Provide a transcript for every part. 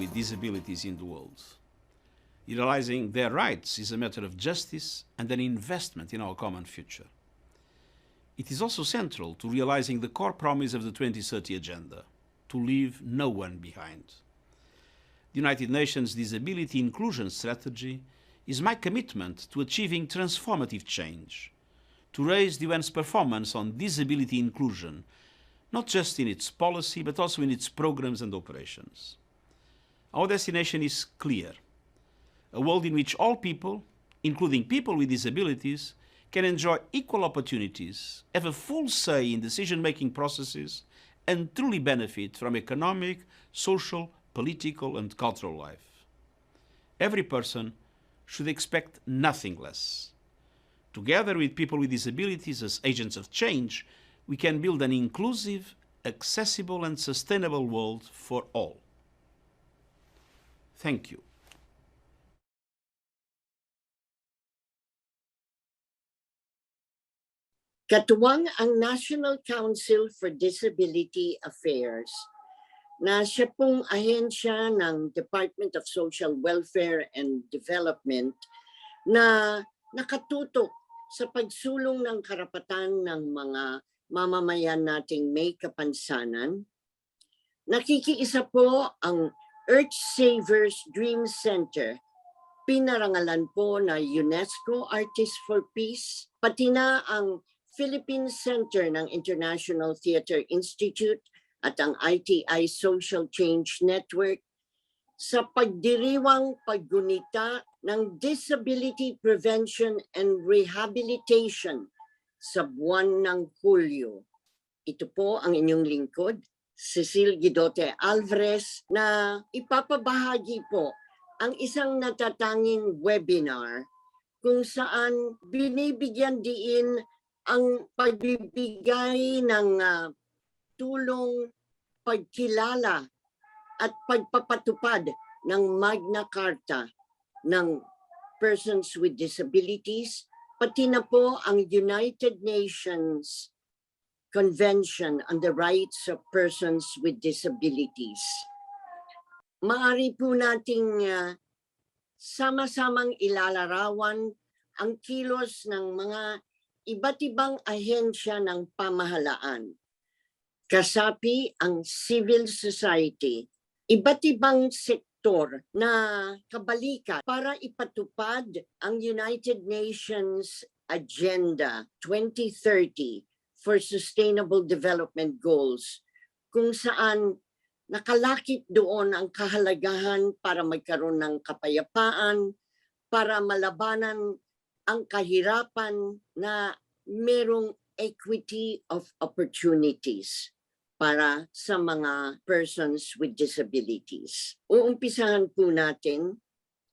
with disabilities in the world. Realizing their rights is a matter of justice and an investment in our common future. It is also central to realizing the core promise of the 2030 Agenda, to leave no one behind. The United Nations Disability Inclusion Strategy is my commitment to achieving transformative change, to raise the UN's performance on disability inclusion, not just in its policy, but also in its programs and operations. Our destination is clear: a world in which all people, including people with disabilities, can enjoy equal opportunities, have a full say in decision-making processes, and truly benefit from economic, social, political, and cultural life. Every person should expect nothing less. Together with people with disabilities as agents of change, we can build an inclusive, accessible, and sustainable world for all. Thank you. Katuwang ang National Council for Disability Affairs na siya pong ahensya ng Department of Social Welfare and Development na nakatutok sa pagsulong ng karapatan ng mga mamamayan nating may kapansanan. Nakikiisa po ang Earthsavers Dream Center, pinarangalan po na UNESCO Artists for Peace, pati na ang Philippine Center ng International Theatre Institute at ang ITI Social Change Network sa pagdiriwang paggunita ng Disability Prevention and Rehabilitation sa buwan ng Hulyo. Ito po ang inyong lingkod, Cecile Guidote Alvarez, na ipapabahagi po ang isang natatanging webinar kung saan binibigyan diin ang pagbibigay ng tulong, pagkilala at pagpapatupad ng Magna Carta ng Persons with Disabilities, pati na po ang United Nations Convention on the Rights of Persons with Disabilities. Maaari po nating sama-samang ilalarawan ang kilos ng mga iba't ibang ahensya ng pamahalaan. Kasapi ang civil society, iba't ibang sektor na kabalikat para ipatupad ang United Nations Agenda 2030 for Sustainable Development Goals, kung saan nakalakip doon ang kahalagahan para magkaroon ng kapayapaan, para malabanan ang kahirapan na merong equity of opportunities para sa mga persons with disabilities. Uumpisahan po natin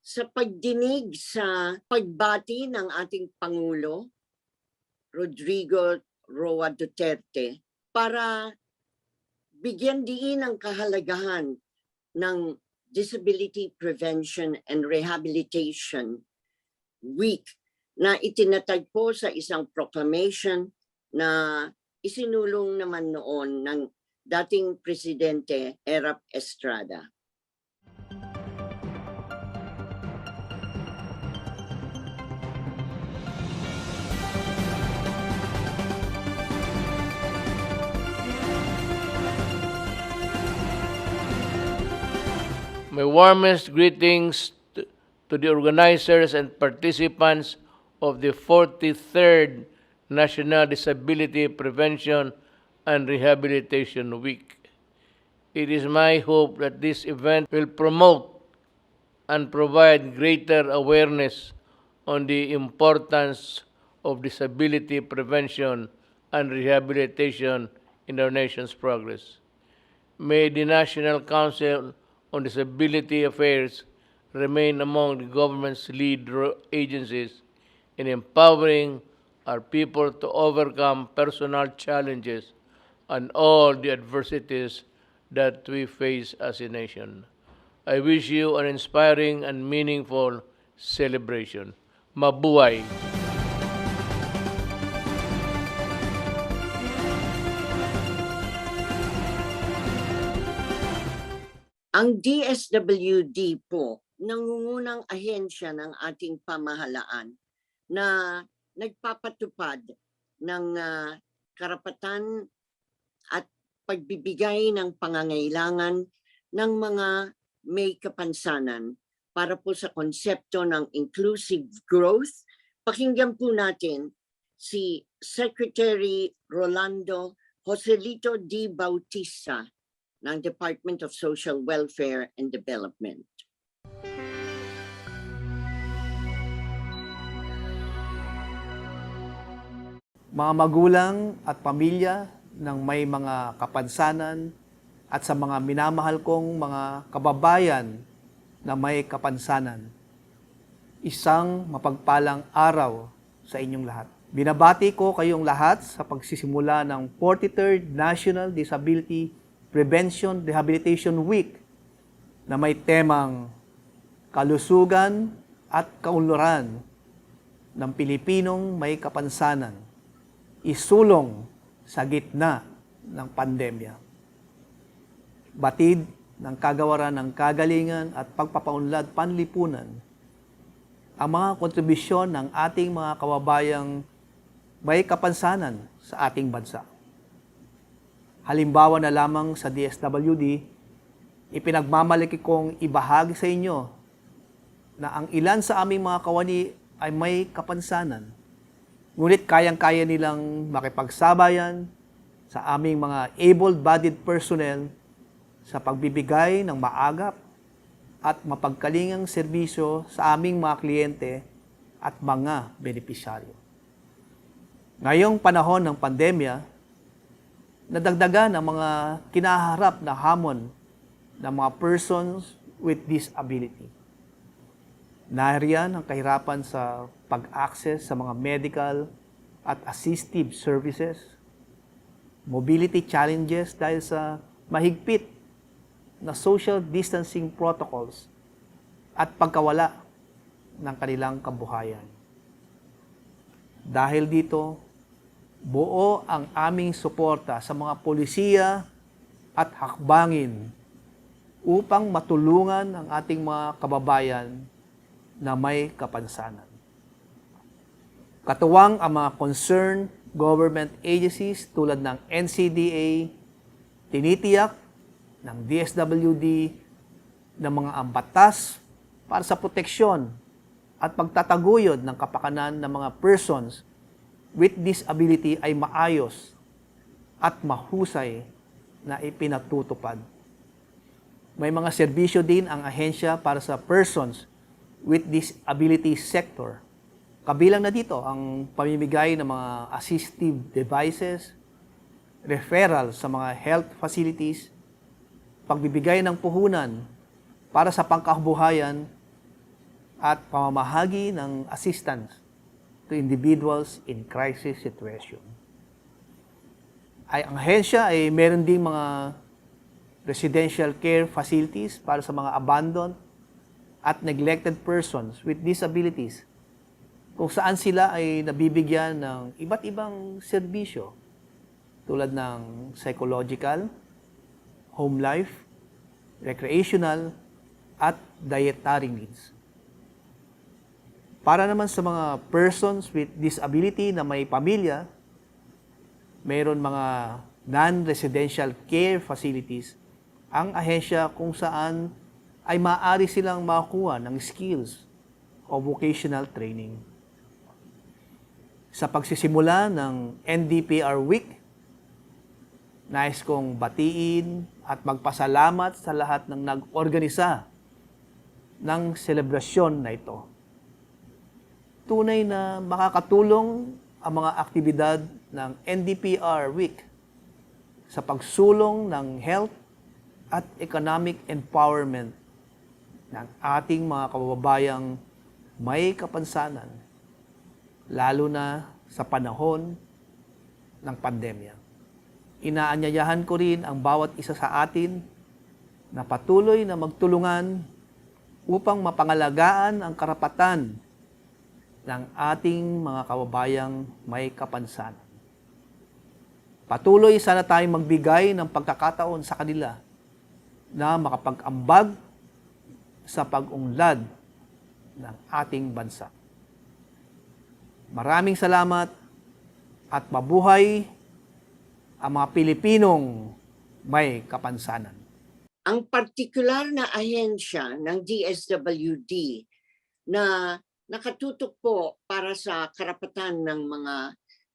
sa pagdinig sa pagbati ng ating Pangulo, Rodrigo Duterte, para bigyan diin ang kahalagahan ng Disability Prevention and Rehabilitation Week na itinatag po sa isang proclamation na isinulong naman noon ng dating Presidente Erap Estrada. My warmest greetings to the organizers and participants of the 43rd National Disability Prevention and Rehabilitation Week. It is my hope that this event will promote and provide greater awareness on the importance of disability prevention and rehabilitation in our nation's progress. May the National Council on Disability Affairs remain among the government's lead agencies in empowering our people to overcome personal challenges and all the adversities that we face as a nation. I wish you an inspiring and meaningful celebration. Mabuhay! Ang DSWD po, nangungunang ahensya ng ating pamahalaan na nagpapatupad ng karapatan at pagbibigay ng pangangailangan ng mga may kapansanan para po sa konsepto ng inclusive growth. Pakinggan po natin si Secretary Rolando Joselito D. Bautista ng Department of Social Welfare and Development. Mga magulang at pamilya ng may mga kapansanan at sa mga minamahal kong mga kababayan na may kapansanan, isang mapagpalang araw sa inyong lahat. Binabati ko kayong lahat sa pagsisimula ng 43rd National Disability Prevention Rehabilitation Week na may temang kalusugan at kaunlaran ng Pilipinong may kapansanan, isulong sa gitna ng pandemya. Batid ng kagawaran ng kagalingan at pagpapaunlad panlipunan ang mga kontribusyon ng ating mga kababayang may kapansanan sa ating bansa. Halimbawa na lamang sa DSWD, ipinagmamalaki kong ibahagi sa inyo na ang ilan sa aming mga kawani ay may kapansanan, ngunit kayang-kaya nilang makipagsabayan sa aming mga able-bodied personnel sa pagbibigay ng maagap at mapagkalingang serbisyo sa aming mga kliyente at mga benepisyaryo. Ngayong panahon ng pandemya, nadagdagan ang mga kinaharap na hamon ng mga persons with disability. Nariyan ang kahirapan sa pag-access sa mga medical at assistive services, mobility challenges dahil sa mahigpit na social distancing protocols at pagkawala ng kanilang kabuhayan. Dahil dito, buo ang aming suporta sa mga polisiya at hakbangin upang matulungan ang ating mga kababayan na may kapansanan. Katuwang ang mga concerned government agencies tulad ng NCDA, tinitiyak ng DSWD ng mga ambatas para sa proteksyon at pagtataguyod ng kapakanan ng mga persons with disability ay maayos at mahusay na ipinatutupad. May mga serbisyo din ang ahensya para sa persons with disability sector. Kabilang na dito ang pamimigay ng mga assistive devices, referral sa mga health facilities, pagbibigay ng puhunan para sa pangkabuhayan at pamamahagi ng assistance to individuals in crisis situation. Ang ahensya ay meron ding mga residential care facilities para sa mga abandoned at neglected persons with disabilities kung saan sila ay nabibigyan ng iba't ibang serbisyo tulad ng psychological, home life, recreational, at dietary needs. Para naman sa mga persons with disability na may pamilya, mayroon mga non-residential care facilities ang ahensya kung saan ay maaari silang makakuha ng skills o vocational training. Sa pagsisimula ng NDPR Week, nais kong batiin at magpasalamat sa lahat ng nag-organisa ng selebrasyon na ito. Tunay na makakatulong ang mga aktibidad ng NDPR Week sa pagsulong ng health at economic empowerment ng ating mga kababayang may kapansanan, lalo na sa panahon ng pandemya. Inaanyayahan ko rin ang bawat isa sa atin na patuloy na magtulungan upang mapangalagaan ang karapatan ng ating mga kababayang may kapansanan. Patuloy sana tayong magbigay ng pagkakataon sa kanila na makapag-ambag sa pag-unlad ng ating bansa. Maraming salamat at mabuhay ang mga Pilipinong may kapansanan. Ang partikular na ahensya ng DSWD na nakatutok po para sa karapatan ng mga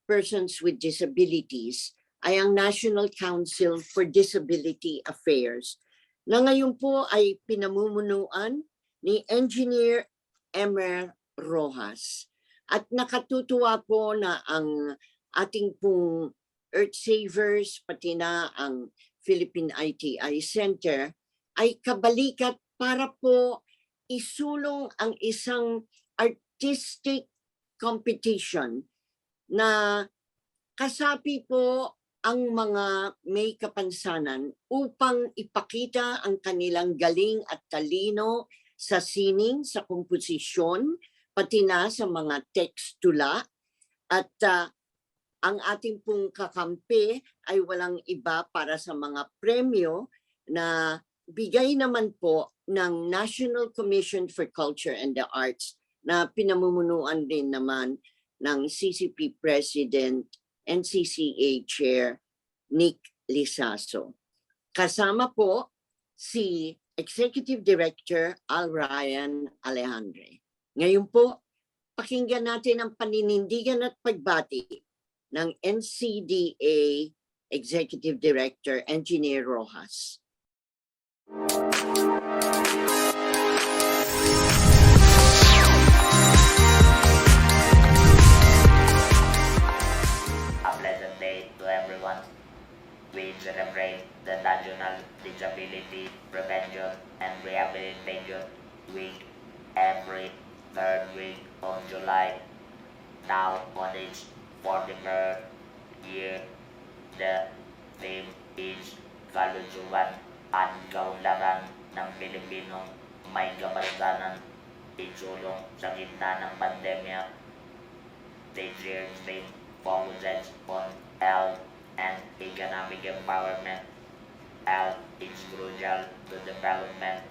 persons with disabilities ay ang National Council for Disability Affairs na ngayon po ay pinamumunuan ni Engineer Emer Rojas. At nakatutuwa po na ang ating pong Earthsavers pati na ang Philippine ITI Center ay kabalikat para po isulong ang isang artistic competition na kasapi po ang mga may kapansanan upang ipakita ang kanilang galing at talino sa sining, sa komposisyon, pati na sa mga tekstula. At ang ating pong kakampi ay walang iba para sa mga premyo na bigay naman po ng National Commission for Culture and the Arts na pinamumunuan din naman ng CCP President, NCCA Chair Nick Lisaso. Kasama po si Executive Director Alvarez Alejandre. Ngayon po, pakinggan natin ang paninindigan at pagbati ng NCDA Executive Director Engineer Rojas. A pleasant day to everyone. We celebrate the National Disability Prevention and Rehabilitation Week every third week of July. Now on its 43rd year, the theme is Kalusugan at Kaunlaran ng Pilipinong may kapansanan isulong sa gitna ng pandemya. This year's theme focuses on health and economic empowerment. Health is crucial to development,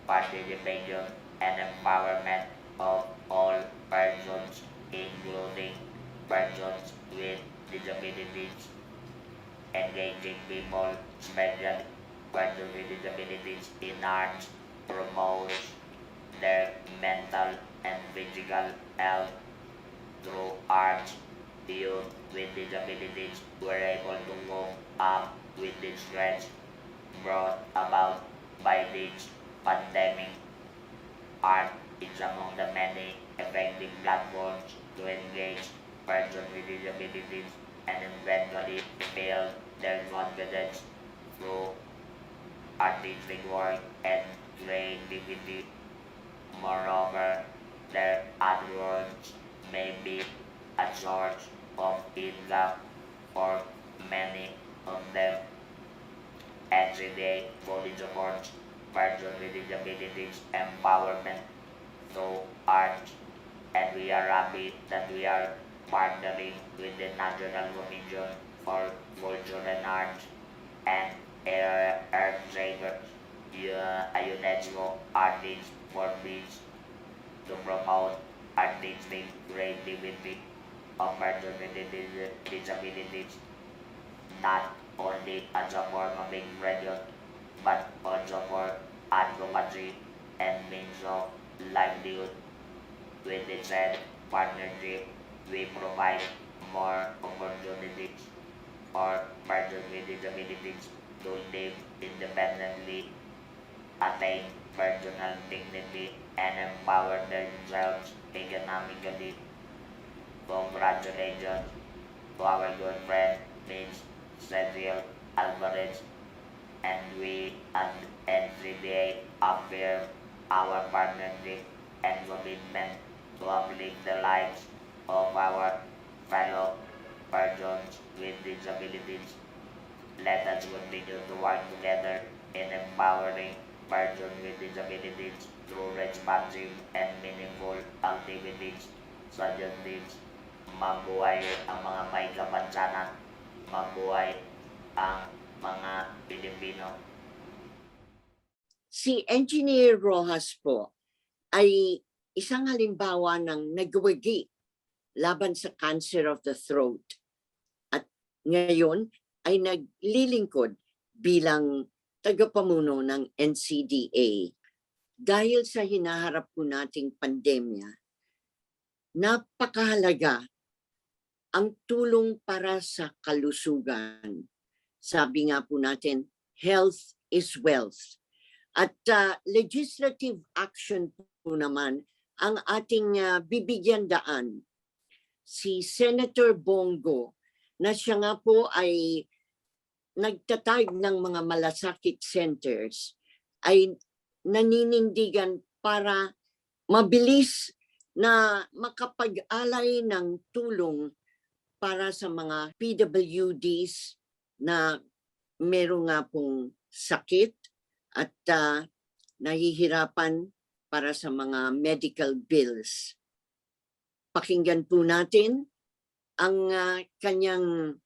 participation, and empowerment of all persons, including persons with disabilities. Engaging people, especially persons with disabilities in arts, promotes their mental and physical health. Through arts, youth with disabilities were able to cope up with the stress brought about by this pandemic. Art is among the many effective platforms to engage persons with disabilities and eventually build their confidence through artistic work and creativity. Moreover, their artworks may be a source of income for many of them. NCDA fully supports persons with disabilities empowerment through arts, and we are happy that we are partnering with the National Commission for Culture and Arts and Earthsavers, a UNESCO Artist for Peace, to promote artistic creativity of persons with disabilities, not only as a form of expression, but also for advocacy and means of livelihood. With this said partnership, we provide more opportunities for persons with disabilities to live independently, attain personal dignity, and empower themselves economically. Congratulations to our good friend, Ms. Cecile Alvarez, and we at NCDA affirm our partnership and commitment to uplift the lives of our fellow persons with disabilities. Let us continue to work together in empowering persons with disabilities through responsive and meaningful activities such as these. Mabuhay ang mga may kapansanan, mabuhay ang mga Pilipino. Si Engineer Rojas po ay isang halimbawa ng nagwagi laban sa cancer of the throat. At ngayon ay naglilingkod bilang tagapamuno ng NCDA. Dahil sa hinaharap po nating pandemya, napakahalaga ang tulong para sa kalusugan. Sabi nga po natin, health is wealth. At legislative action po naman ang ating bibigyan daan. Si Senator Bongo, na siya nga po ay nagtatag ng mga malasakit centers, ay naninindigan para mabilis na makapag-alay ng tulong para sa mga PWDs na meron nga pong sakit at nahihirapan para sa mga medical bills. Pakinggan po natin ang kanyang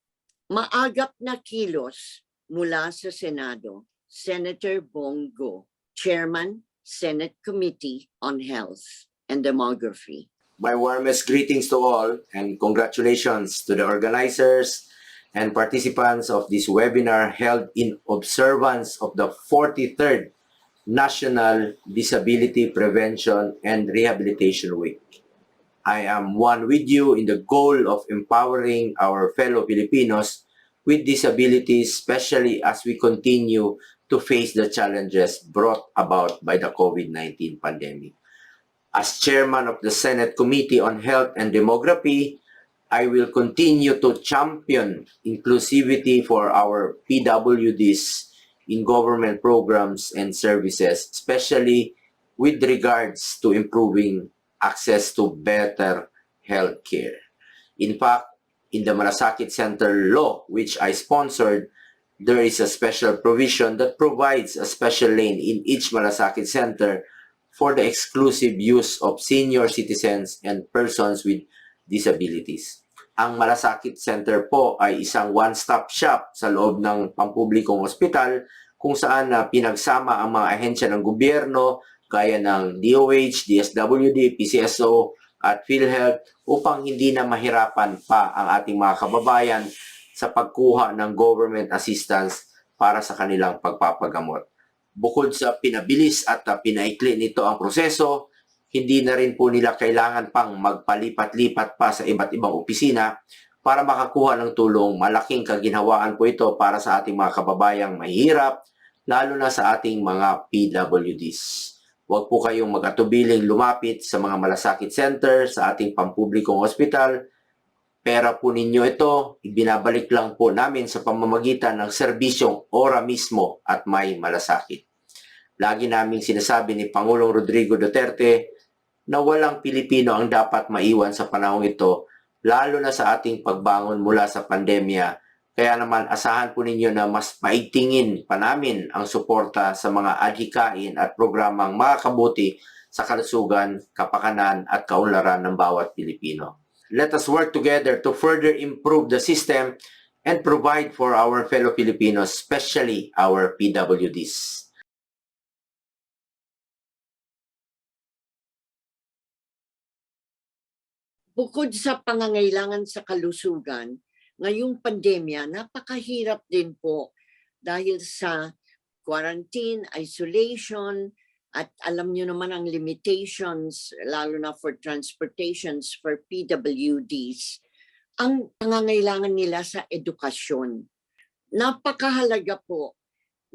maagap na kilos mula sa Senado, Senator Bongo, Chairman, Senate Committee on Health and Demography. My warmest greetings to all and congratulations to the organizers and participants of this webinar held in observance of the 43rd National Disability Prevention and Rehabilitation Week. I am one with you in the goal of empowering our fellow Filipinos with disabilities, especially as we continue to face the challenges brought about by the COVID-19 pandemic. As chairman of the Senate Committee on Health and Demography, I will continue to champion inclusivity for our PWDs in government programs and services, especially with regards to improving access to better health care. In fact, in the Malasakit Center law, which I sponsored, there is a special provision that provides a special lane in each Malasakit Center for the exclusive use of senior citizens and persons with disabilities. Ang Malasakit Center po ay isang one-stop shop sa loob ng pampublikong ospital kung saan pinagsama ang mga ahensya ng gobyerno gaya ng DOH, DSWD, PCSO at PhilHealth upang hindi na mahirapan pa ang ating mga kababayan sa pagkuha ng government assistance para sa kanilang pagpapagamot. Bukod sa pinabilis at pinaikli nito ang proseso, hindi na rin po nila kailangan pang magpalipat-lipat pa sa iba't ibang opisina para makakuha ng tulong. Malaking kaginhawaan po ito para sa ating mga kababayang mahihirap, lalo na sa ating mga PWDs. Huwag po kayong mag-atubiling lumapit sa mga malasakit center sa ating pampublikong ospital. Pera po ninyo ito, ibinabalik lang po namin sa pamamagitan ng serbisyong ora mismo at may malasakit. Lagi naming sinasabi ni Pangulong Rodrigo Duterte na walang Pilipino ang dapat maiwan sa panahong ito, lalo na sa ating pagbangon mula sa pandemya. Kaya naman asahan po ninyo na mas maitingin pa namin ang suporta sa mga adhikain at programang makakabuti sa kalusugan, kapakanan at kaunlaran ng bawat Pilipino. Let us work together to further improve the system and provide for our fellow Filipinos, especially our PWDs. Bukod sa pangangailangan sa kalusugan, ngayong pandemya, napakahirap din po dahil sa quarantine, isolation, at alam nyo naman ang limitations, lalo na for transportations for PWDs, ang pangangailangan nila sa edukasyon. Napakahalaga po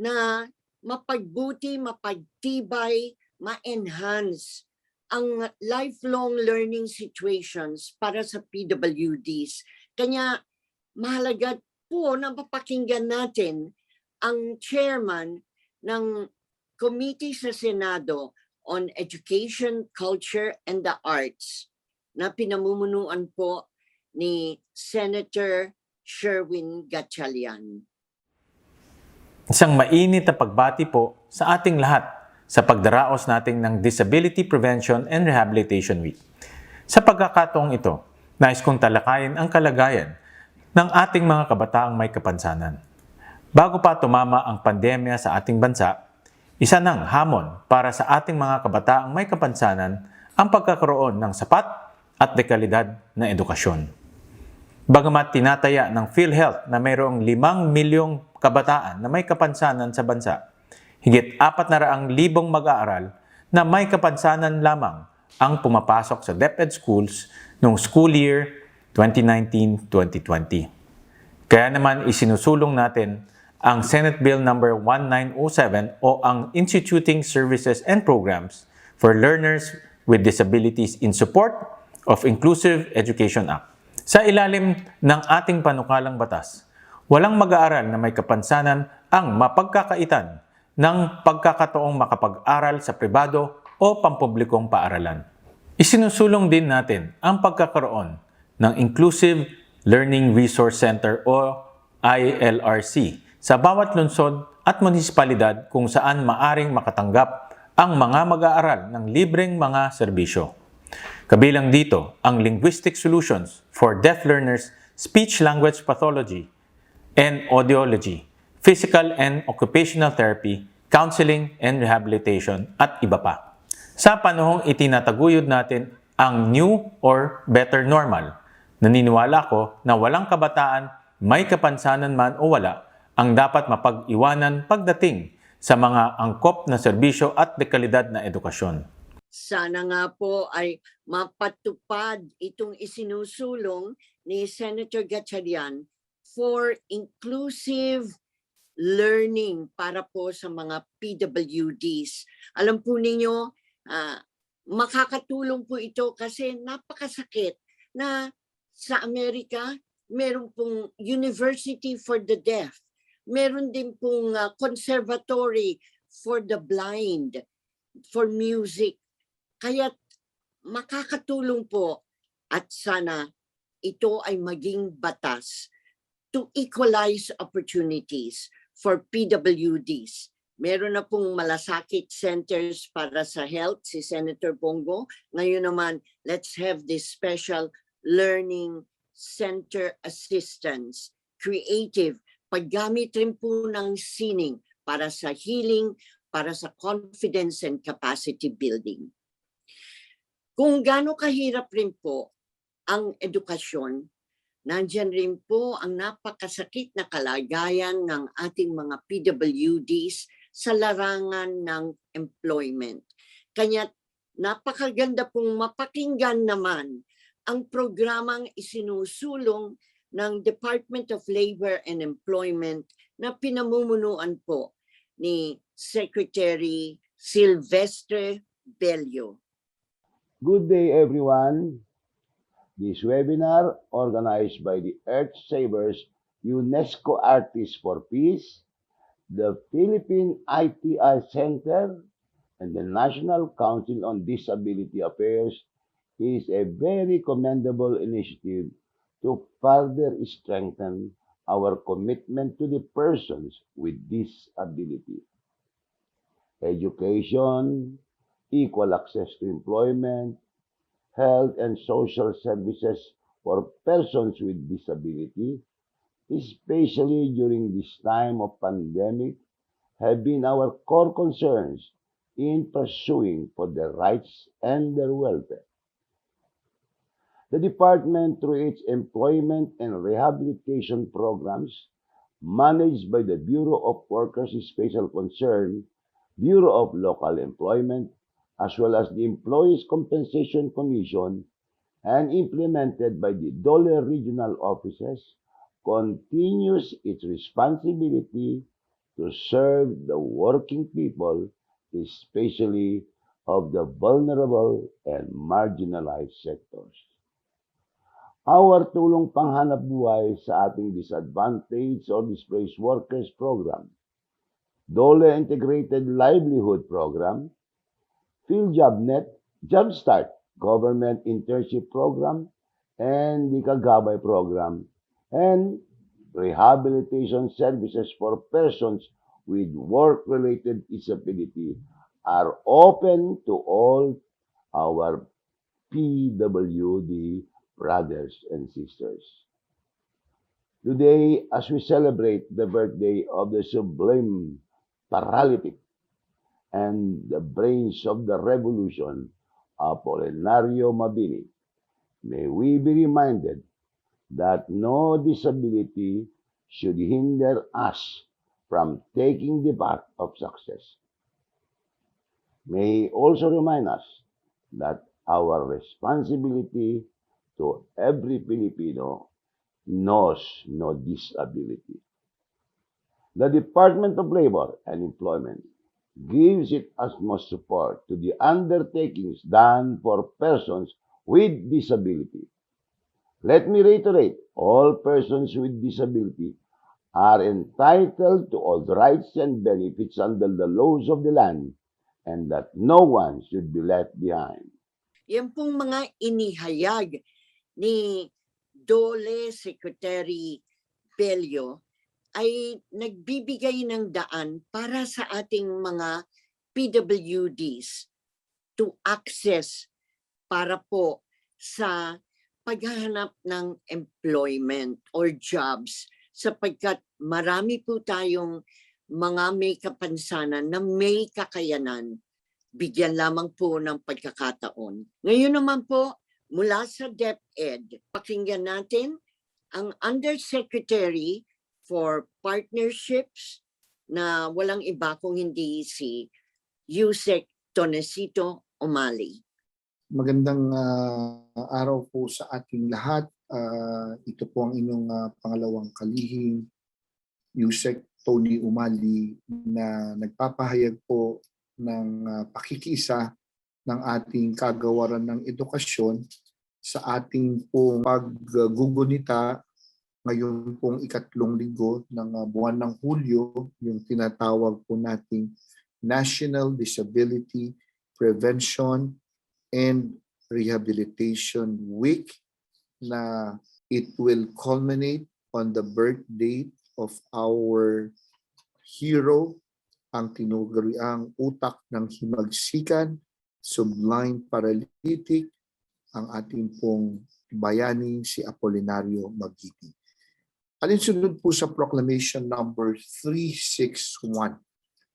na mapagbuti, mapagtibay, ma-enhance ang lifelong learning situations para sa PWDs. Kanya mahalaga po na mapakinggan natin ang chairman ng Committee sa Senado on Education, Culture, and the Arts na pinamumunuan po ni Senator Sherwin Gatchalian. Isang mainit na pagbati po sa ating lahat sa pagdaraos natin ng Disability Prevention and Rehabilitation Week. Sa pagkakataong ito, nais kong talakayin ang kalagayan ng ating mga kabataang may kapansanan. Bago pa tumama ang pandemya sa ating bansa, Isa ng hamon para sa ating mga kabataang may kapansanan ang pagkakaroon ng sapat at dekalidad na edukasyon. Bagamat tinataya ng PhilHealth na mayroong 5 milyong kabataan na may kapansanan sa bansa, higit 400,000 mag-aaral na may kapansanan lamang ang pumapasok sa DepEd schools noong school year 2019-2020. Kaya naman isinusulong natin ang Senate Bill No. 1907 o ang Instituting Services and Programs for Learners with Disabilities in Support of Inclusive Education Act. Sa ilalim ng ating panukalang batas, walang mag-aaral na may kapansanan ang mapagkakaitan ng pagkakataong makapag-aral sa pribado o pampublikong paaralan. Isinusulong din natin ang pagkakaroon ng Inclusive Learning Resource Center o ILRC sa bawat lungsod at munisipalidad kung saan maaring makatanggap ang mga mag-aaral ng libreng mga serbisyo. Kabilang dito ang linguistic solutions for deaf learners, speech-language pathology and audiology, physical and occupational therapy, counseling and rehabilitation, at iba pa. Sa panahong itinataguyod natin ang new or better normal, naniniwala ko na walang kabataan, may kapansanan man o wala, ang dapat mapag-iwanan pagdating sa mga angkop na serbisyo at dekalidad na edukasyon. Sana nga po ay mapatupad itong isinusulong ni Senator Gatchalian for inclusive learning para po sa mga PWDs. Alam po ninyo, makakatulong po ito kasi napakasakit na sa Amerika, meron pong University for the Deaf. Meron din pong conservatory for the blind, for music. Kaya makakatulong po at sana ito ay maging batas to equalize opportunities for PWDs. Meron na pong malasakit centers para sa health, si Senator Bongo. Ngayon naman, let's have this special learning center assistance, creative, paggamit rin po ng sining para sa healing, para sa confidence and capacity building. Kung gaano kahirap rin po ang edukasyon, nandiyan rin po ang napakasakit na kalagayan ng ating mga PWDs sa larangan ng employment. Kaya napakaganda pong mapakinggan naman ang programang isinusulong ng Department of Labor and Employment na pinamumunuan po ni Secretary Silvestre Bello. Good day, everyone. This webinar, organized by the Earthsavers, UNESCO Artists for Peace, the Philippine ITI Center, and the National Council on Disability Affairs, is a very commendable initiative to further strengthen our commitment to the persons with disability. Education, equal access to employment, health and social services for persons with disability, especially during this time of pandemic, have been our core concerns in pursuing for their rights and their welfare. The department, through its employment and rehabilitation programs, managed by the Bureau of Workers' Special Concern, Bureau of Local Employment, as well as the Employees Compensation Commission, and implemented by the DOLE regional offices, continues its responsibility to serve the working people, especially of the vulnerable and marginalized sectors. Our Tulong Panghanap Buhay sa ating Disadvantaged or Displaced Workers Program, DOLE Integrated Livelihood Program, PhilJobNet, Jumpstart, Government Internship Program, and the Kagabay Program, and Rehabilitation Services for Persons with Work-Related Disability are open to all our PWD brothers and sisters. Today, as we celebrate the birthday of the Sublime Paralytic, and the brains of the revolution, Apolinario Mabini. May we be reminded that no disability should hinder us from taking the path of success. May he also remind us that our responsibility to every Filipino knows no disability. The Department of Labor and Employment gives its utmost support to the undertakings done for persons with disability. Let me reiterate, all persons with disability are entitled to all rights and benefits under the laws of the land, and that no one should be left behind. Yan pong mga inihayag ni Dole Secretary Bello ay nagbibigay ng daan para sa ating mga PWDs to access para po sa paghahanap ng employment or jobs, sapagkat marami po tayong mga may kapansanan na may kakayanan, bigyan lamang po ng pagkakataon. Ngayon naman po, mula sa DepEd, pakinggan natin ang Undersecretary for Partnerships na walang iba kung hindi si Yusek Tonesito Umali. Magandang araw po sa ating lahat. Ito po ang inyong pangalawang kalihim, Yusek Tony Umali, na nagpapahayag po ng pakikiisa ng ating kagawaran ng edukasyon sa ating pong paggugunita ngayon pong ikatlong linggo ng buwan ng Hulyo, yung tinatawag po nating National Disability Prevention and Rehabilitation Week, na it will culminate on the birthday of our hero, ang tinuguriang utak ng himagsikan, Sublime Paralytic, ang ating pong bayani si Apolinario Mabini. Alinsunod po sa Proclamation number 361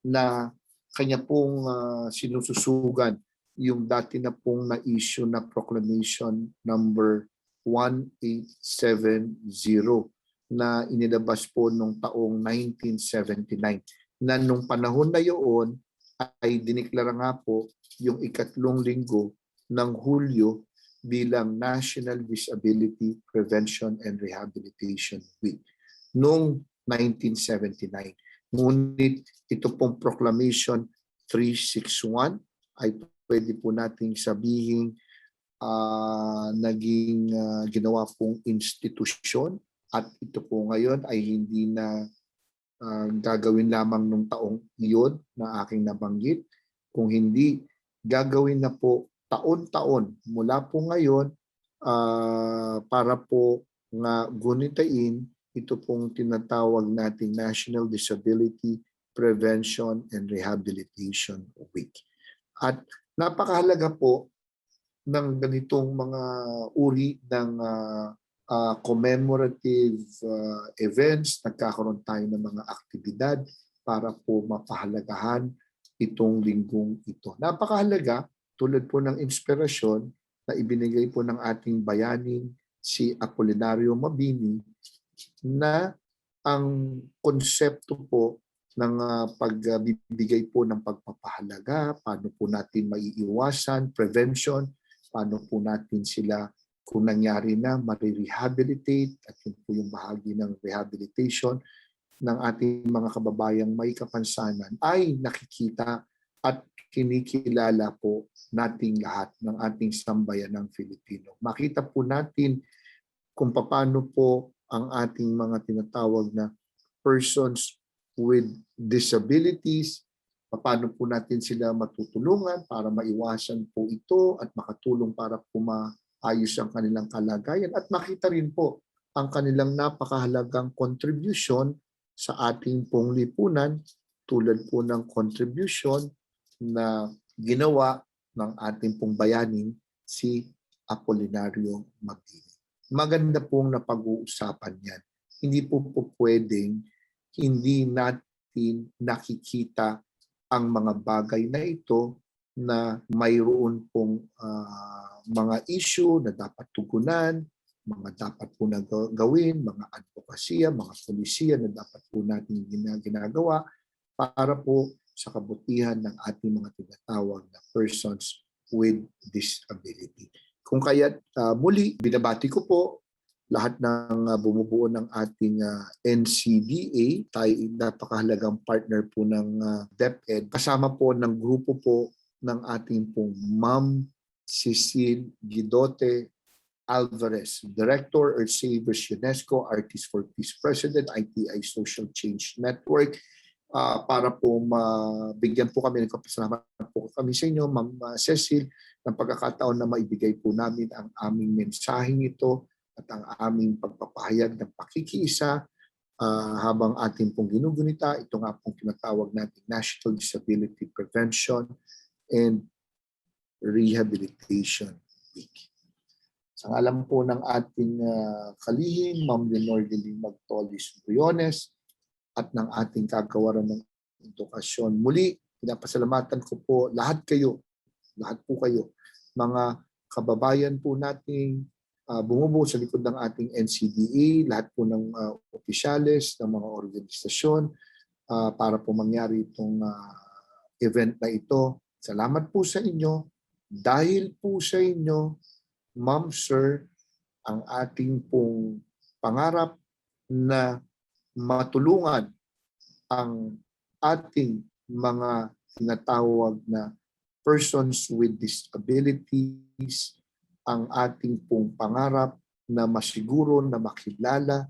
na kanya pong sinususugan yung dati na pong na-issue na Proclamation number 1870 na inilabas po noong taong 1979, na nung panahon na yun ay diniklara nga po yung ikatlong linggo ng Hulyo bilang National Disability Prevention and Rehabilitation Week noong 1979. Ngunit ito pong Proclamation 361 ay pwede po nating sabihin naging ginawa pong institusyon, at ito po ngayon ay hindi na gagawin lamang nung taong iyon na aking nabanggit, kung hindi gagawin na po taon-taon mula po ngayon para po nga gunitain ito pong tinatawag nating National Disability Prevention and Rehabilitation Week. At napakahalaga po ng ganitong mga uri ng commemorative events. Nagkakaroon tayo ng mga aktibidad para po mapahalagahan itong linggong ito. Napakahalaga, tulad po ng inspirasyon na ibinigay po ng ating bayaning si Apolinario Mabini, na ang konsepto po ng pagbibigay po ng pagpapahalaga, paano po natin maiiwasan, prevention, paano po natin sila kung nangyari na ma-rehabilitate, at yun po yung bahagi ng rehabilitation ng ating mga kababayang may kapansanan, ay nakikita at kinikilala po nating lahat ng ating sambayan ng Filipino. Makita po natin kung paano po ang ating mga tinatawag na persons with disabilities, paano po natin sila matutulungan para maiwasan po ito at makatulong para po maayos ang kanilang kalagayan, at makita rin po ang kanilang napakahalagang contribution sa ating pong lipunan, tulad po ng contribution na ginawa ng ating pong bayaning si Apolinario Mabini. Maganda pong napag-uusapan yan. Hindi po pwedeng hindi natin nakikita ang mga bagay na ito na mayroon pong mga issue na dapat tugunan, mga dapat po na gawin, mga advokasya, mga polisiya na dapat po natin ginagawa para po sa kabutihan ng ating mga tinatawag na persons with disability. Kung kaya't muli, binabati ko po lahat ng bumubuo ng ating NCDA, tayo napakahalagang partner po ng DepEd, kasama po ng grupo po ng ating pong Ma'am Cecile Guidote Alvarez, Director, Earthsavers UNESCO, Artists for Peace President, ITI Social Change Network, para po mabigyan po kami, nagpapasalamat po kami sa inyo, Ma'am Cecile, ng pagkakataon na maibigay po namin ang aming mensaheng ito at ang aming pagpapahayag ng pakikiisa habang ating pong ginugunita, ito nga pong tinatawag natin National Disability Prevention and Rehabilitation Week. Sa ngalan po ng ating kalihim, Ma'am Leonor Magtolis Briones, at ng ating kagawaran ng edukasyon. Muli, pinapasalamatan ko po lahat po kayo, mga kababayan po nating bumubuo sa likod ng ating NCDA, lahat po ng opisyales, ng mga organisasyon, para po mangyari itong event na ito. Salamat po sa inyo. Dahil po sa inyo, Ma'am, Sir, ang ating pong pangarap na matulungan ang ating mga tinatawag na persons with disabilities, ang ating pong pangarap na masiguro na makilala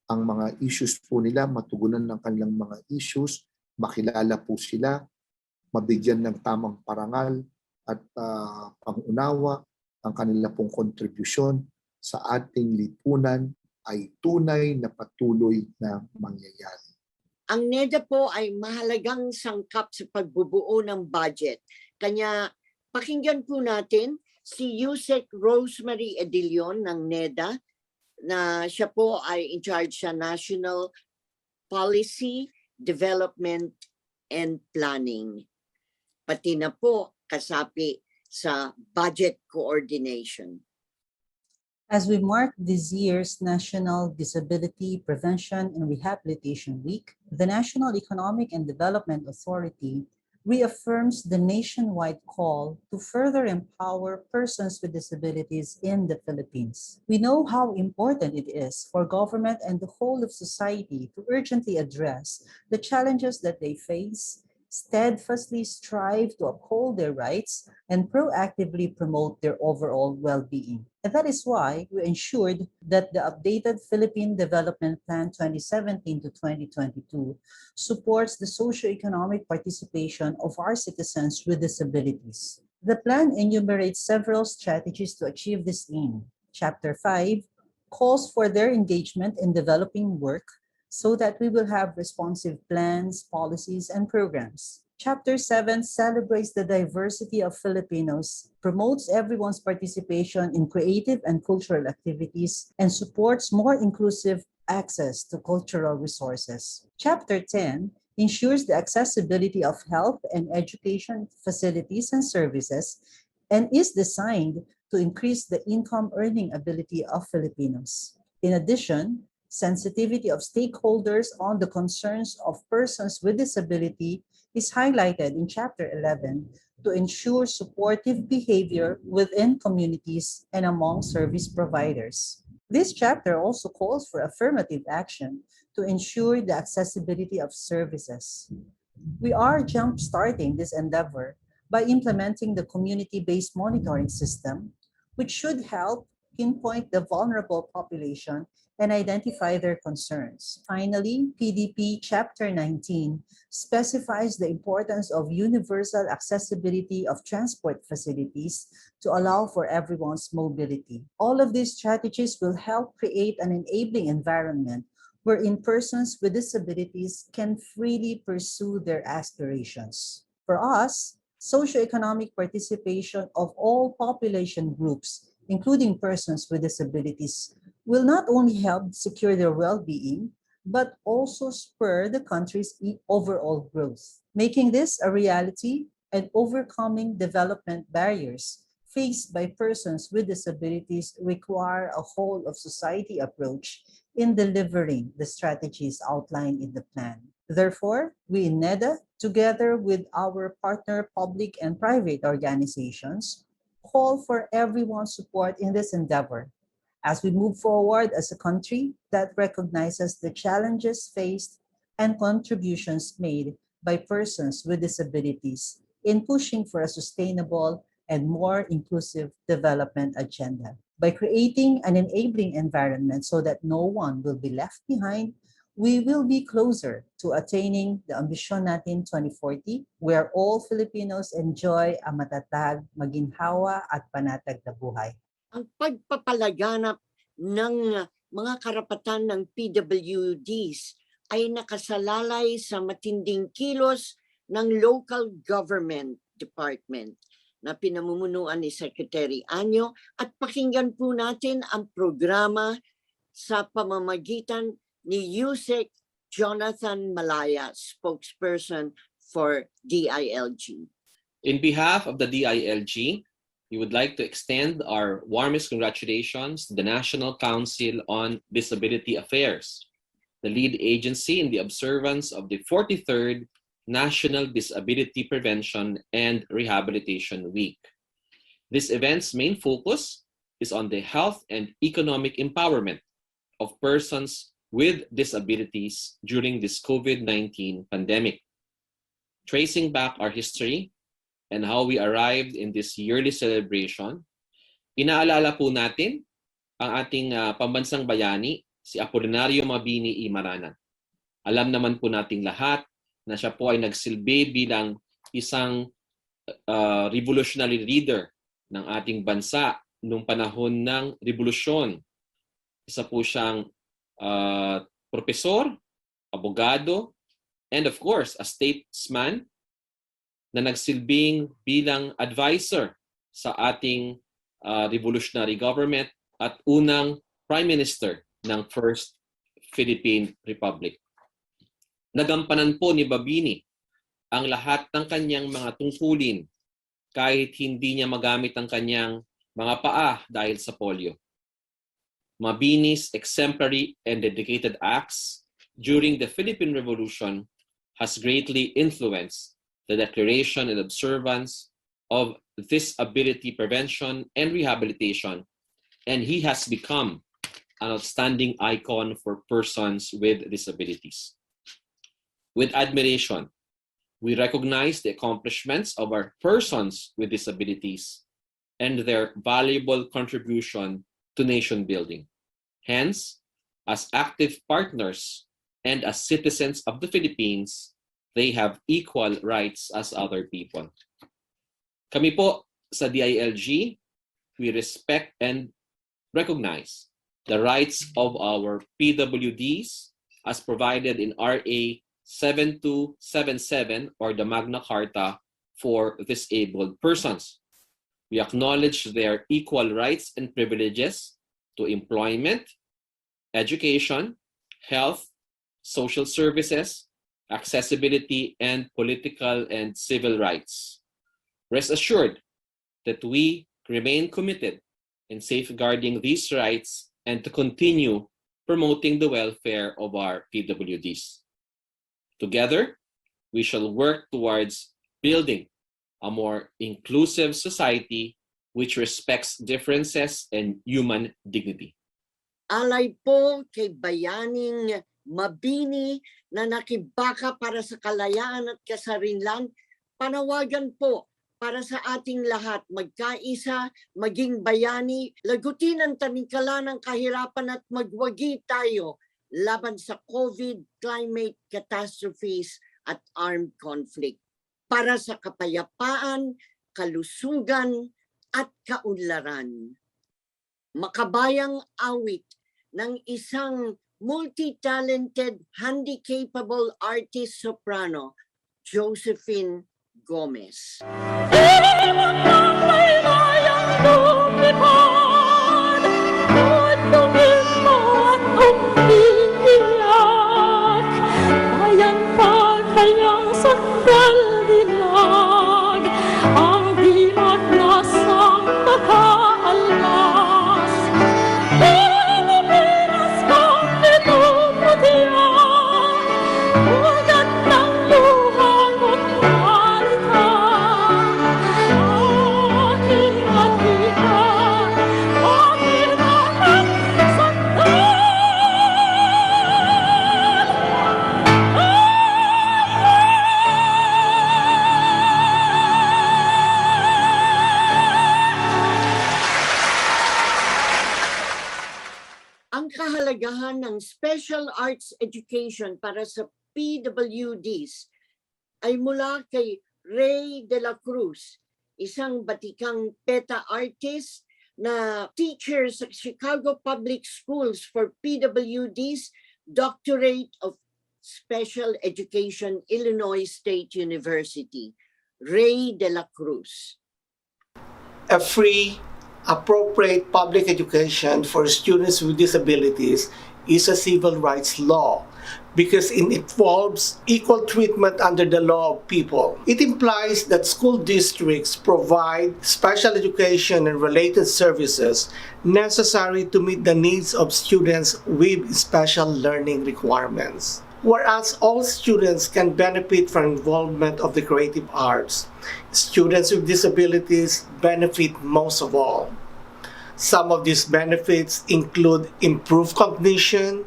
ang mga issues po nila, matugunan ng kanilang mga issues, makilala po sila, mabigyan ng tamang parangal at pangunawa ang kanila pong kontribusyon sa ating lipunan ay tunay na patuloy na mangyayari. Ang NEDA po ay mahalagang sangkap sa pagbubuo ng budget. Kanya pakinggan po natin si Yusek Rosemary Edilion ng NEDA, na siya po ay in charge sa National Policy, Development and Planning. Pati na po kasapi sa budget coordination. As we mark this year's National Disability Prevention and Rehabilitation Week, the National Economic and Development Authority reaffirms the nationwide call to further empower persons with disabilities in the Philippines. We know how important it is for government and the whole of society to urgently address the challenges that they face, steadfastly strive to uphold their rights, and proactively promote their overall well-being. And that is why we ensured that the updated Philippine Development Plan 2017 to 2022 supports the socio-economic participation of our citizens with disabilities. The plan enumerates several strategies to achieve this aim. Chapter 5 calls for their engagement in developing work so that we will have responsive plans, policies, and programs. Chapter 7 celebrates the diversity of Filipinos, promotes everyone's participation in creative and cultural activities, and supports more inclusive access to cultural resources. Chapter 10 ensures the accessibility of health and education facilities and services, and is designed to increase the income earning ability of Filipinos. In addition, sensitivity of stakeholders on the concerns of persons with disability is highlighted in Chapter 11 to ensure supportive behavior within communities and among service providers. This chapter also calls for affirmative action to ensure the accessibility of services. We are jump-starting this endeavor by implementing the community-based monitoring system, which should help pinpoint the vulnerable population and identify their concerns. Finally, PDP Chapter 19 specifies the importance of universal accessibility of transport facilities to allow for everyone's mobility. All of these strategies will help create an enabling environment wherein persons with disabilities can freely pursue their aspirations. For us, socioeconomic participation of all population groups, including persons with disabilities, will not only help secure their well-being, but also spur the country's overall growth. Making this a reality and overcoming development barriers faced by persons with disabilities require a whole of society approach in delivering the strategies outlined in the plan. Therefore, we in NEDA, together with our partner public and private organizations, call for everyone's support in this endeavor as we move forward as a country that recognizes the challenges faced and contributions made by persons with disabilities in pushing for a sustainable and more inclusive development agenda. By creating an enabling environment so that no one will be left behind, we will be closer to attaining the ambisyon natin 2040, where all Filipinos enjoy a matatag, maginhawa at panatag na buhay. Ang pagpapalaganap ng mga karapatan ng PWDs ay nakasalalay sa matinding kilos ng local government department na pinamumunuan ni Secretary Anyo, at pakinggan po natin ang programa sa pamamagitan ni Yusek Jonathan Malaya, spokesperson for DILG. In behalf of the DILG, we would like to extend our warmest congratulations to the National Council on Disability Affairs, the lead agency in the observance of the 43rd National Disability Prevention and Rehabilitation Week. This event's main focus is on the health and economic empowerment of persons with disabilities during this COVID-19 pandemic. Tracing back our history and how we arrived in this yearly celebration, inaalala po natin ang ating pambansang bayani, si Apolinario Mabini Imaranan. Alam naman po nating lahat na siya po ay nagsilbi bilang isang revolutionary leader ng ating bansa noong panahon ng revolusyon. Isa po siyang profesor, abogado, and of course, a statesman na nagsilbing bilang advisor sa ating revolutionary government at unang Prime Minister ng First Philippine Republic. Nagampanan po ni Mabini ang lahat ng kanyang mga tungkulin kahit hindi niya magamit ang kanyang mga paa dahil sa polio. Mabini's exemplary and dedicated acts during the Philippine Revolution has greatly influenced the declaration and observance of disability prevention and rehabilitation, and he has become an outstanding icon for persons with disabilities. With admiration, we recognize the accomplishments of our persons with disabilities and their valuable contribution to nation building. Hence, as active partners and as citizens of the Philippines, they have equal rights as other people. Kami po sa DILG, we respect and recognize the rights of our PWDs as provided in RA 7277 or the Magna Carta for disabled persons. We acknowledge their equal rights and privileges to employment, education, health, social services, accessibility, and political and civil rights. Rest assured that we remain committed in safeguarding these rights and to continue promoting the welfare of our PWDs. Together, we shall work towards building a more inclusive society which respects differences and human dignity. Alay po kay Bayaning Mabini na nakibaka para sa kalayaan at kasarinlan, panawagan po para sa ating lahat magkaisa, maging bayani, lagutin ang tanikala ng kahirapan at magwagi tayo laban sa COVID, climate catastrophes at armed conflict para sa kapayapaan, kalusugan at kaunlaran. Makabayang awit ng isang multi-talented, handy-capable artist soprano, Josephine Gomez. ang kahalagahan ng special arts education para sa PWDs ay mula kay Ray de la Cruz, isang batikang PETA artist na teacher sa Chicago Public Schools for PWDs, Doctorate of Special Education, Illinois State University, Ray de la Cruz. A free, appropriate public education for students with disabilities is a civil rights law because it involves equal treatment under the law of people. It implies that school districts provide special education and related services necessary to meet the needs of students with special learning requirements. Whereas all students can benefit from involvement of the creative arts, students with disabilities benefit most of all. Some of these benefits include improved cognition,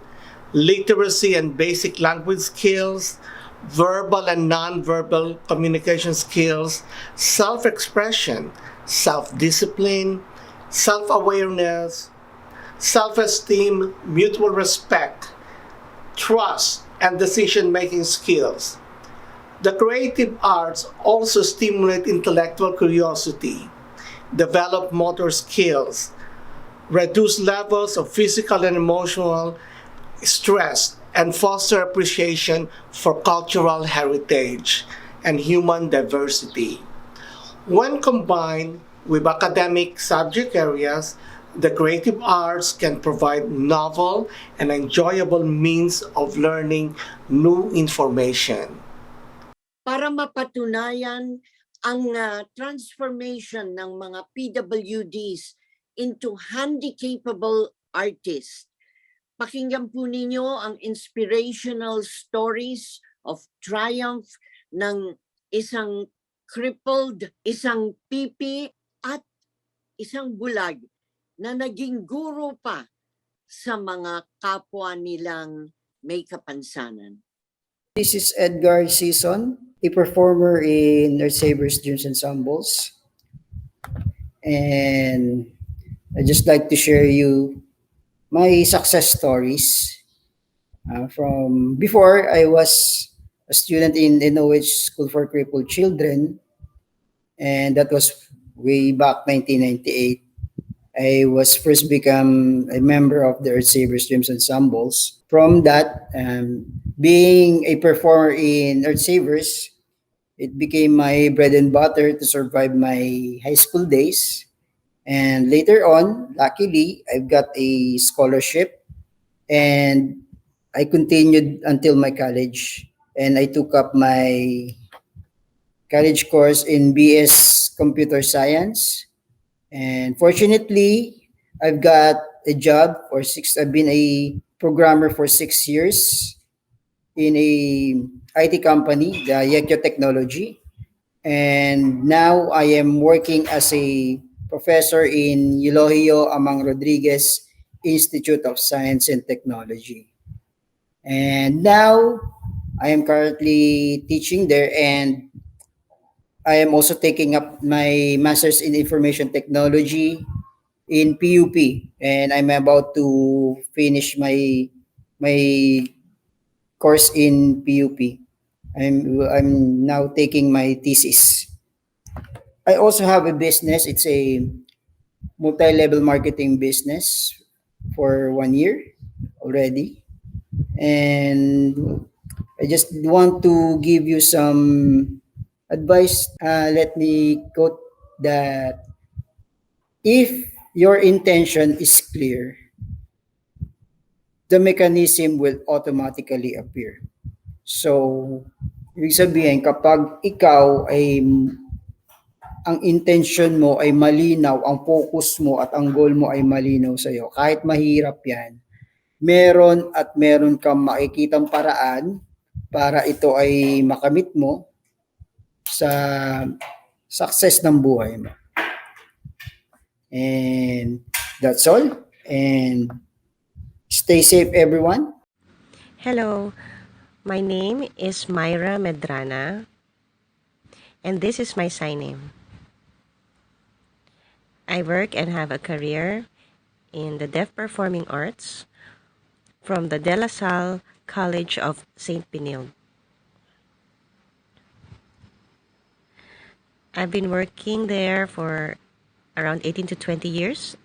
literacy and basic language skills, verbal and non-verbal communication skills, self-expression, self-discipline, self-awareness, self-esteem, mutual respect, trust, and decision-making skills. The creative arts also stimulate intellectual curiosity, develop motor skills, reduce levels of physical and emotional stress, and foster appreciation for cultural heritage and human diversity. When combined with academic subject areas, the creative arts can provide novel and enjoyable means of learning new information. Para mapatunayan ang transformation ng mga PWDs into handy-capable artists, pakinggan po ninyo ang inspirational stories of triumph ng isang crippled, isang pipi at isang bulag na naging guro pa sa mga kapwa nilang may kapansanan. This is Edgar Season, a performer in Earthsavers Dreams Ensembles. And I'd just like to share you my success stories. From before, I was a student in NOH School for Crippled Children, and that was way back 1998. I was first become a member of the Earthsavers Dreams Ensembles. From that, being a performer in Earthsavers, it became my bread and butter to survive my high school days. And later on, luckily, I've got a scholarship and I continued until my college. And I took up my college course in BS Computer Science. And fortunately, I've got a job for I've been a programmer for 6 years in a IT company, the Yekyo Technology. And now I am working as a professor in Eulogio Amang Rodriguez Institute of Science and Technology. And now I am currently teaching there, and I am also taking up my master's in information technology in PUP, and I'm about to finish my course in PUP. I'm now taking my thesis. I also have a business. It's a multi-level marketing business for 1 year already. And I just want to give you some advice. Let me quote that if your intention is clear, the mechanism will automatically appear. So, ibig sabihin, kapag ikaw ay ang intention mo ay malinaw, ang focus mo at ang goal mo ay malinaw sa'yo, kahit mahirap yan, meron at meron kang makikitang paraan para ito ay makamit mo sa success ng buhay mo. And that's all. And stay safe, everyone. Hello, my name is Myra Medrana, and this is my sign name. I work and have a career in the deaf performing arts from the De La Salle College of St. Benilde. I've been working there for around 18 to 20 years,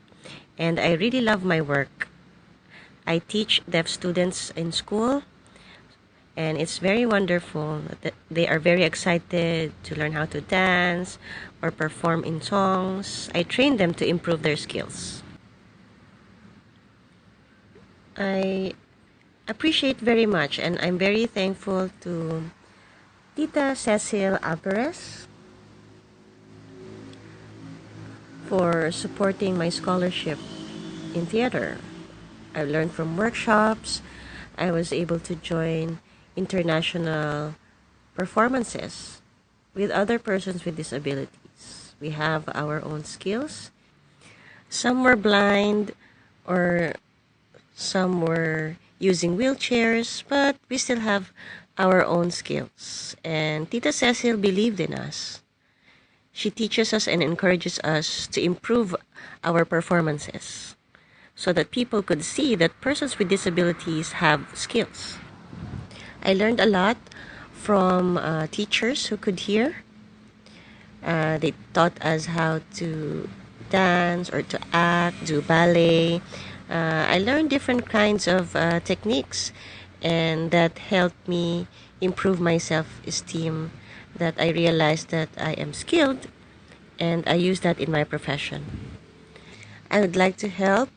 and I really love my work. I teach deaf students in school, and it's very wonderful that they are very excited to learn how to dance or perform in songs. I train them to improve their skills. I appreciate very much, and I'm very thankful to Tita Cecile Alvarez for supporting my scholarship in theater. I learned from workshops. I was able to join international performances with other persons with disabilities. We have our own skills. Some were blind or some were using wheelchairs, but we still have our own skills. And Tita Cecile believed in us. She teaches us and encourages us to improve our performances so that people could see that persons with disabilities have skills. I learned a lot from teachers who could hear. They taught us how to dance or to act, do ballet. I learned different kinds of techniques, and that helped me improve my self-esteem, that I realized that I am skilled, and I use that in my profession. I would like to help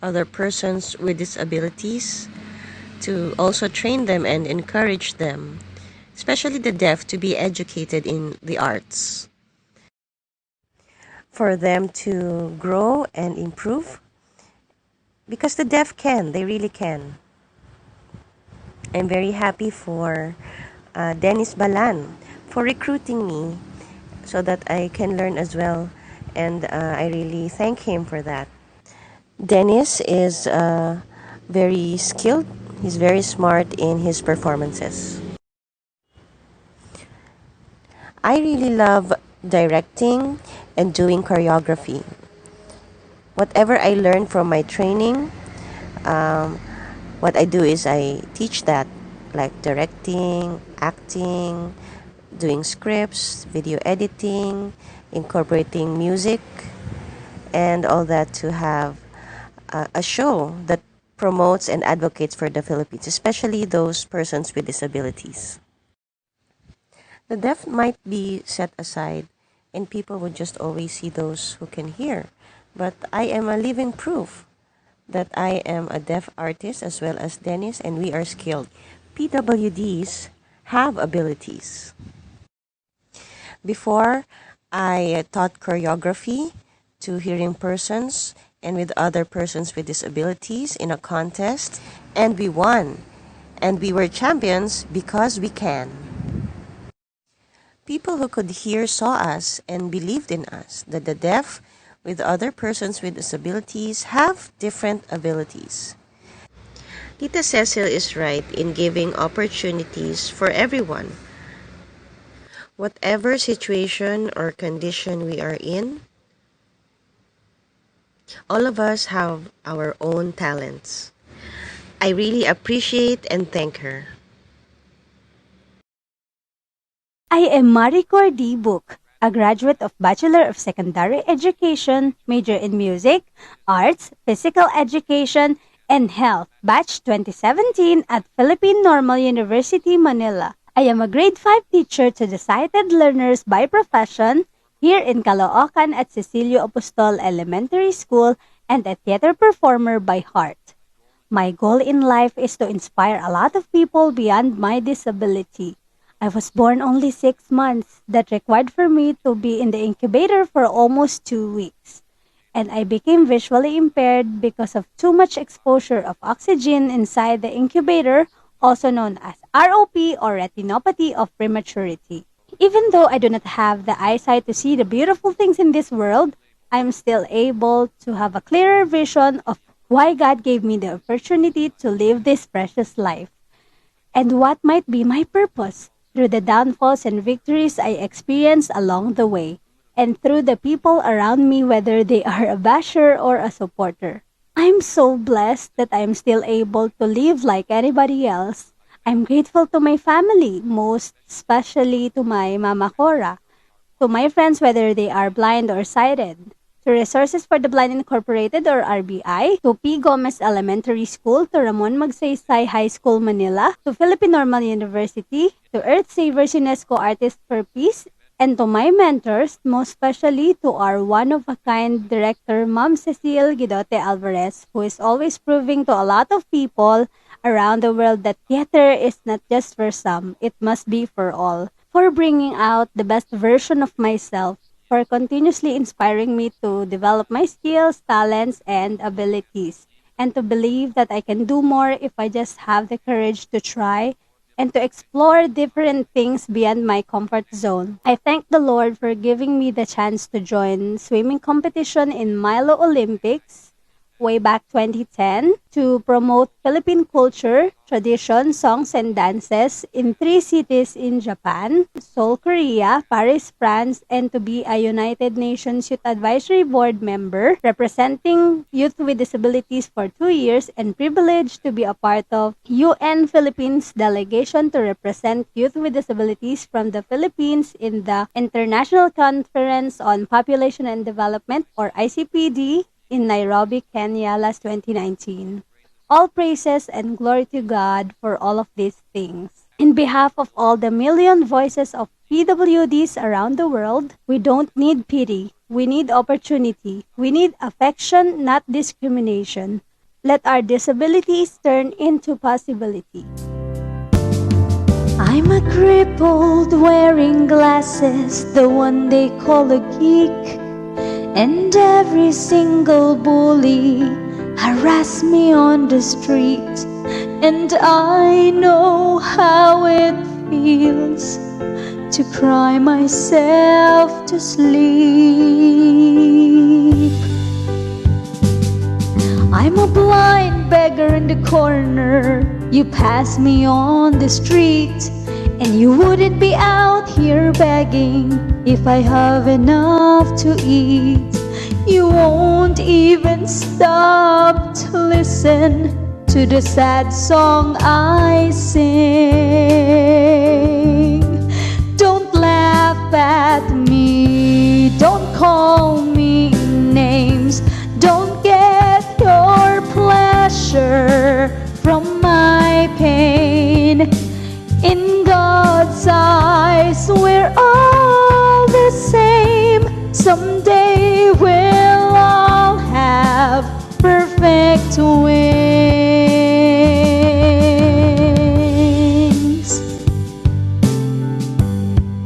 other persons with disabilities to also train them and encourage them, especially the deaf, to be educated in the arts, for them to grow and improve, because the deaf can, they really can. I'm very happy for Dennis Balan for recruiting me so that I can learn as well, and I really thank him for that. Dennis is very skilled. He's very smart in his performances. I really love directing and doing choreography. Whatever I learned from my training, what I do is I teach that, like directing, acting, doing scripts, video editing, incorporating music, and all that to have a show that promotes and advocates for the Philippines, especially those persons with disabilities. The deaf might be set aside, and people would just always see those who can hear. But I am a living proof that I am a deaf artist as well as Dennis, and we are skilled. PWDs have abilities. Before, I taught choreography to hearing persons and with other persons with disabilities in a contest, and we won. And we were champions because we can. People who could hear saw us and believed in us, that the deaf with other persons with disabilities have different abilities. Tita Cecile is right in giving opportunities for everyone. Whatever situation or condition we are in, all of us have our own talents. I really appreciate and thank her. I am Maricor D. Book, a graduate of Bachelor of Secondary Education, major in Music, Arts, Physical Education, and Health, Batch 2017 at Philippine Normal University, Manila. I am a grade 5 teacher to the sighted learners by profession here in Caloocan at Cecilio Apostol Elementary School and a theater performer by heart. My goal in life is to inspire a lot of people beyond my disability. I was born only 6 months. That required for me to be in the incubator for almost 2 weeks. And I became visually impaired because of too much exposure of oxygen inside the incubator, also known as ROP or retinopathy of prematurity. Even though I do not have the eyesight to see the beautiful things in this world, I am still able to have a clearer vision of why God gave me the opportunity to live this precious life, and what might be my purpose through the downfalls and victories I experienced along the way, and through the people around me, whether they are a basher or a supporter. I'm so blessed that I'm still able to live like anybody else. I'm grateful to my family, most especially to my Mama Cora, to my friends whether they are blind or sighted, to Resources for the Blind Incorporated or RBI, to P. Gomez Elementary School, to Ramon Magsaysay High School, Manila, to Philippine Normal University, to Earthsavers UNESCO Artists for Peace, and to my mentors, most especially to our one-of-a-kind director, Ma'am Cecile Guidote Alvarez, who is always proving to a lot of people around the world that theater is not just for some, it must be for all, for bringing out the best version of myself, for continuously inspiring me to develop my skills, talents, and abilities, and to believe that I can do more if I just have the courage to try and to explore different things beyond my comfort zone. I thank the Lord for giving me the chance to join swimming competition in Milo Olympics way back 2010 to promote Philippine culture, tradition, songs, and dances in 3 cities in Japan, Seoul, Korea, Paris, France, and to be a United Nations Youth Advisory Board member representing youth with disabilities for 2 years and privileged to be a part of UN Philippines delegation to represent youth with disabilities from the Philippines in the International Conference on Population and Development or ICPD in Nairobi, Kenya last 2019. All praises and glory to God for all of these things. In behalf of all the million voices of PWDs around the world, we don't need pity. We need opportunity. We need affection, not discrimination. Let our disabilities turn into possibility. I'm a crippled wearing glasses, the one they call a geek. And every single bully harass me on the street. And I know how it feels to cry myself to sleep. I'm a blind beggar in the corner. You pass me on the street, and you wouldn't be out here begging if I have enough to eat. You won't even stop to listen to the sad song I sing. Don't laugh at me, don't call me names, don't get your pleasure from my pain. In God's eyes, we're all the same. Someday we'll all have perfect wings.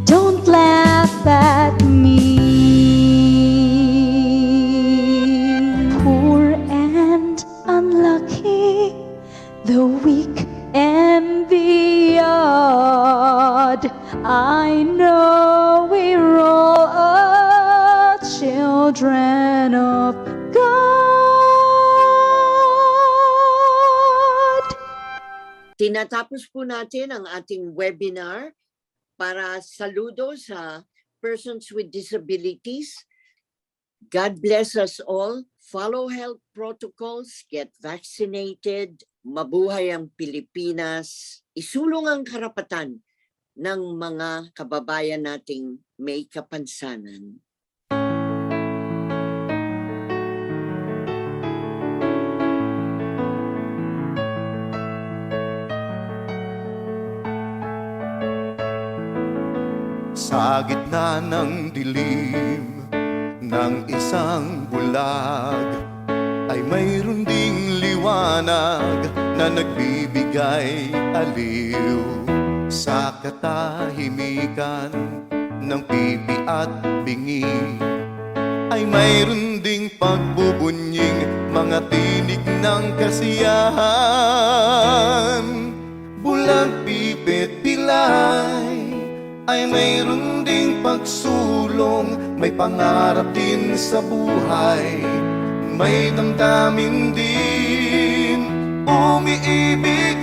Don't laugh at me, poor and unlucky, the weak and the odd. I know we're all children of God. Tinatapos po natin ang ating webinar para saludo sa persons with disabilities. God bless us all. Follow health protocols, get vaccinated, mabuhay ang Pilipinas, isulong ang karapatan ng mga kababayan nating may kapansanan. Sa gitna ng dilim ng isang bulag ay mayroon ding liwanag na nagbibigay aliw. Sa katahimikan ng pipi at bingi ay mayroon ding pagbubunying mga tinig ng kasiyahan. Bulag, pipit, pilay ay mayroon ding pagsulong, may pangarap din sa buhay, may damdamin din, umiibig